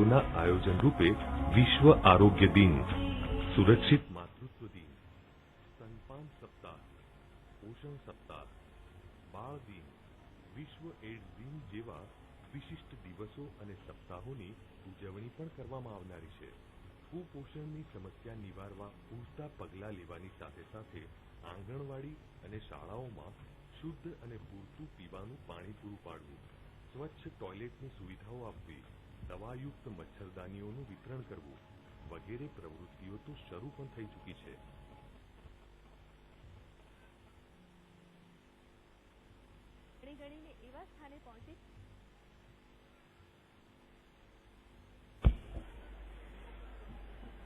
કાર્યોના આયોજન રૂપે વિશ્વ આરોગ્ય દિન, સુરક્ષિત માતૃત્વ દિન, સ્તનપાન સપ્તાહ, પોષણ સપ્તાહ, બાળ દિન, વિશ્વ એડ્સ દિન જેવા વિશિષ્ટ દિવસો અને સપ્તાહોની ઉજવણી પણ કરવામાં આવનારી છે. કુપોષણની સમસ્યા નિવારવા પૂરતા પગલાં લેવાની સાથે સાથે આંગણવાડી અને શાળાઓમાં શુદ્ધ અને પૂરતું પીવાનું પાણી પૂરું પાડવું, સ્વચ્છ ટોયલેટની સુવિધાઓ આપવી, દવાયુક્ત મચ્છરદાનીઓનું વિતરણ કરવું વગેરે પ્રવૃત્તિઓ તો શરૂ પણ થઈ ચૂકી છે.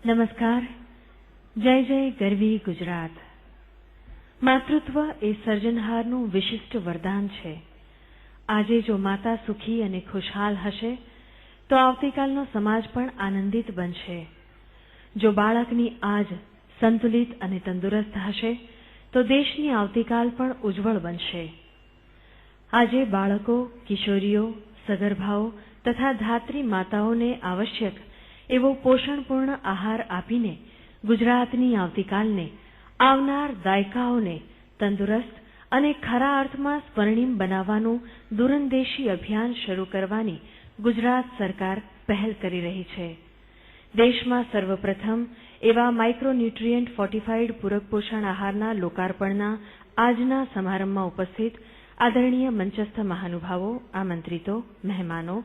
નમસ્કાર. જય જય ગરવી ગુજરાત. માતૃત્વ એ સર્જનહારનું વિશિષ્ટ વરદાન છે. આજે જો માતા સુખી અને ખુશહાલ હશે તો આવતીકાલનો સમાજ પણ આનંદિત બનશે. જો બાળકની આજ સંતુલિત અને તંદુરસ્ત હશે તો દેશની આવતીકાલ પણ ઉજ્જવળ બનશે. આજે બાળકો, કિશોરીઓ, સગર્ભાઓ તથા ધાત્રી માતાઓને આવશ્યક એવો પોષણપૂર્ણ આહાર આપીને ગુજરાતની આવતીકાલને, આવનાર દાયકાઓને તંદુરસ્ત અને ખરા અર્થમાં સ્વર્ણિમ બનાવવાનું દૂરંદેશી અભિયાન શરૂ કરવાની ગુજરાત સરકાર પહેલ કરી રહી છે. દેશમાં સર્વપ્રથમ એવા માઇક્રોન્યુટ્રિયન્ટ ફોર્ટિફાઈડ પૂરક પોષણ આહારના લોકાર્પણના આજના સમારંભમાં ઉપસ્થિત આદરણીય મંચસ્થ મહાનુભાવો, આમંત્રિતો, મહેમાનો,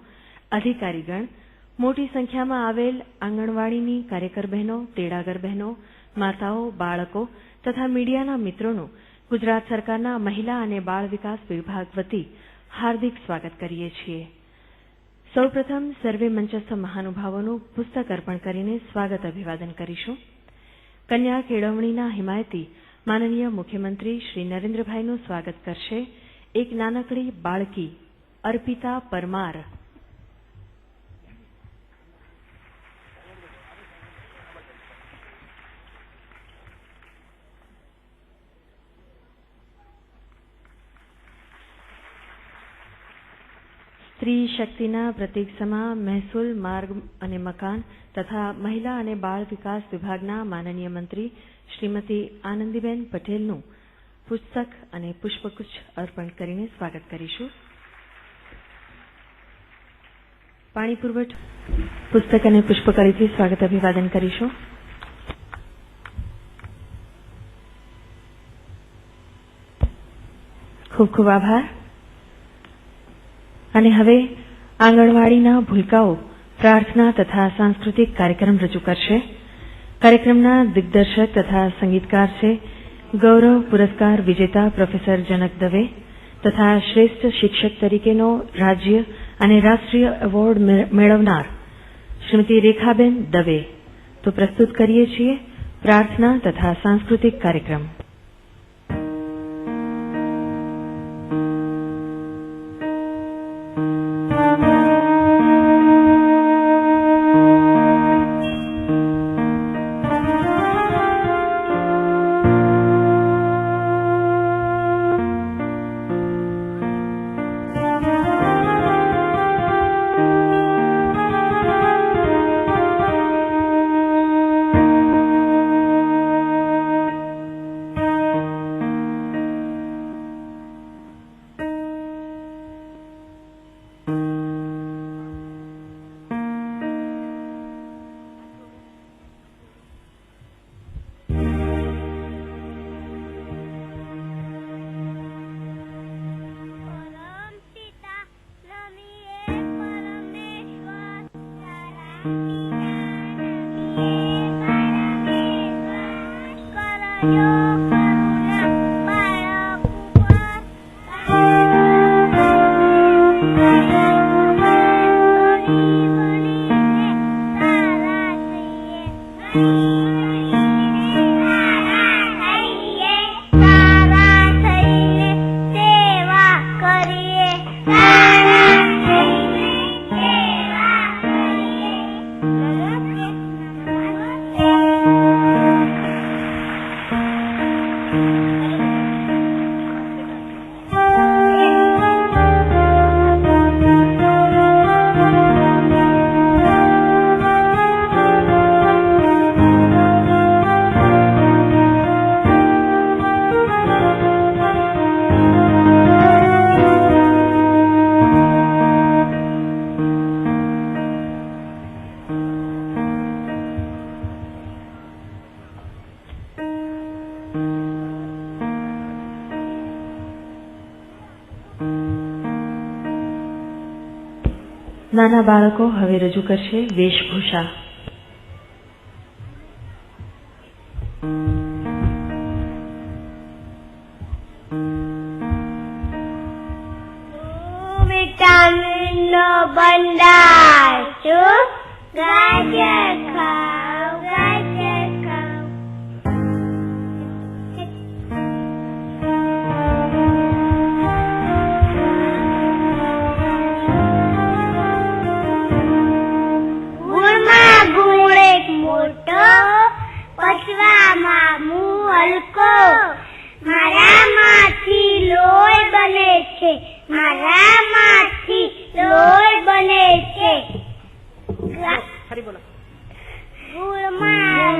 અધિકારીગણ, મોટી સંખ્યામાં આવેલ આંગણવાડીની કાર્યકર બહેનો, તેડાગર બહેનો, માતાઓ, બાળકો તથા મીડિયાના મિત્રોનું ગુજરાત સરકારના મહિલા અને બાળ વિકાસ વિભાગ વતી હાર્દિક સ્વાગત કરીએ છીએ. સૌપ્રથમ સર્વે મંચસ્થ મહાનુભાવોનું પુસ્તક અર્પણ કરીને સ્વાગત અભિવાદન કરીશું. કન્યા કેળવણીના હિમાયતી માનનીય મુખ્યમંત્રી શ્રી નરેન્દ્રભાઈનું સ્વાગત કરશે એક નાનકડી બાળકી અર્પિતા પરમાર. સ્ત્રી શક્તિના પ્રતીક સમા મહેસૂલ, માર્ગ અને મકાન તથા મહિલા અને બાળ વિકાસ વિભાગના માનનીય મંત્રી શ્રીમતી આનંદીબેન પટેલનું પુસ્તક અને પુષ્પગુચ્છ અર્પણ કરીને સ્વાગત કરીશું. પાણી પુરવઠ પુસ્તક અને પુષ્પકળીથી સ્વાગત અભિવાદન કરીશું. ખૂબ ખૂબ આભાર. અને હવે આંગણવાડીના ભૂલકાઓ પ્રાર્થના તથા સાંસ્કૃતિક કાર્યક્રમ રજૂ કરશે. કાર્યક્રમના દિગ્દર્શક તથા સંગીતકાર છે ગૌરવ પુરસ્કાર વિજેતા પ્રોફેસર જનક દવે તથા શ્રેષ્ઠ શિક્ષક તરીકેનો રાજ્ય અને રાષ્ટ્રીય એવોર્ડ મેળવનાર શ્રીમતી રેખાબેન દવે. તો પ્રસ્તુત કરીએ છીએ પ્રાર્થના તથા સાંસ્કૃતિક કાર્યક્રમ. નાના બાળકો હવે રજૂ કરશે વેશભૂષા. વિટામિનનો ભંડાર છું, ગાજર ખાવ, ગાજર ખાવ. ગુણમાં ગુણ એક મોટો, પચવામાં મું હલકો. મારામાંથી લોહી બને છે, મારામાંથી લોહી બને છે. ગુણમાં